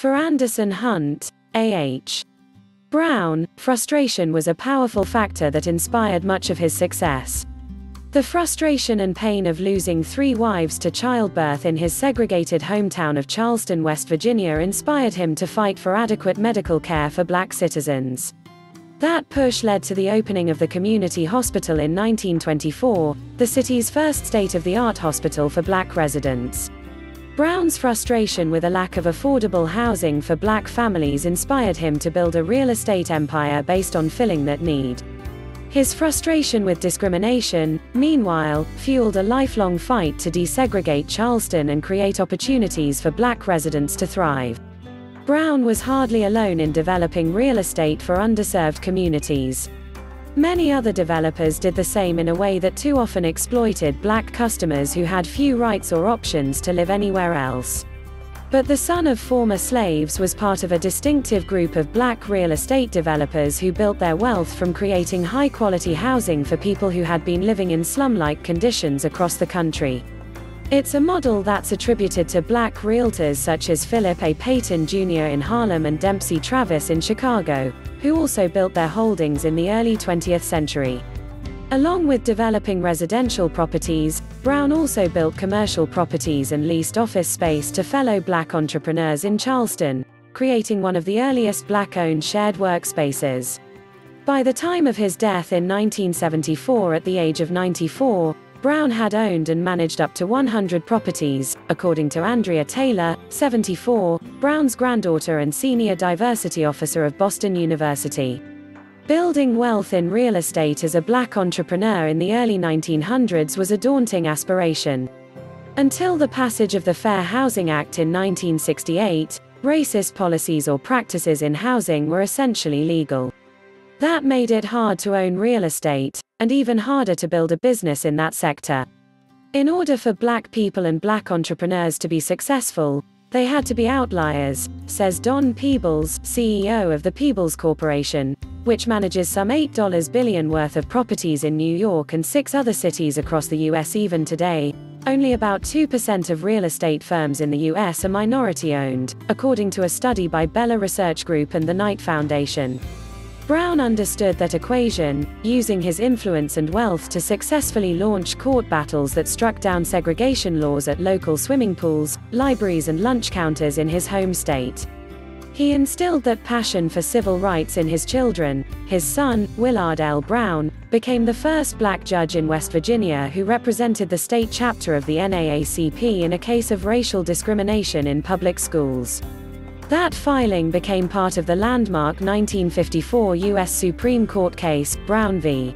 For Anderson Hunt, A.H. Brown, frustration was a powerful factor that inspired much of his success. The frustration and pain of losing 3 wives to childbirth in his segregated hometown of Charleston, West Virginia inspired him to fight for adequate medical care for black citizens. That push led to the opening of the community hospital in 1924, the city's first state-of-the-art hospital for black residents. Brown's frustration with a lack of affordable housing for black families inspired him to build a real estate empire based on filling that need. His frustration with discrimination, meanwhile, fueled a lifelong fight to desegregate Charleston and create opportunities for black residents to thrive. Brown was hardly alone in developing real estate for underserved communities. Many other developers did the same in a way that too often exploited black customers who had few rights or options to live anywhere else. But the son of former slaves was part of a distinctive group of black real estate developers who built their wealth from creating high-quality housing for people who had been living in slum-like conditions across the country. It's a model that's attributed to black realtors such as Philip A. Payton Jr. in Harlem and Dempsey Travis in Chicago, who also built their holdings in the early 20th century. Along with developing residential properties, Brown also built commercial properties and leased office space to fellow black entrepreneurs in Charleston, creating one of the earliest black-owned shared workspaces. By the time of his death in 1974 at the age of 94, Brown had owned and managed up to 100 properties, according to Andrea Taylor, 74, Brown's granddaughter and senior diversity officer of Boston University. Building wealth in real estate as a black entrepreneur in the early 1900s was a daunting aspiration. Until the passage of the Fair Housing Act in 1968, racist policies or practices in housing were essentially legal. That made it hard to own real estate, and even harder to build a business in that sector. In order for black people and black entrepreneurs to be successful, they had to be outliers, says Don Peebles, CEO of the Peebles Corporation, which manages some $8 billion worth of properties in New York and 6 other cities across the U.S. Even today, only about 2% of real estate firms in the U.S. are minority-owned, according to a study by Bella Research Group and the Knight Foundation. Brown understood that equation, using his influence and wealth to successfully launch court battles that struck down segregation laws at local swimming pools, libraries and lunch counters in his home state. He instilled that passion for civil rights in his children. His son, Willard L. Brown, became the first black judge in West Virginia who represented the state chapter of the NAACP in a case of racial discrimination in public schools. That filing became part of the landmark 1954 U.S. Supreme Court case, Brown v.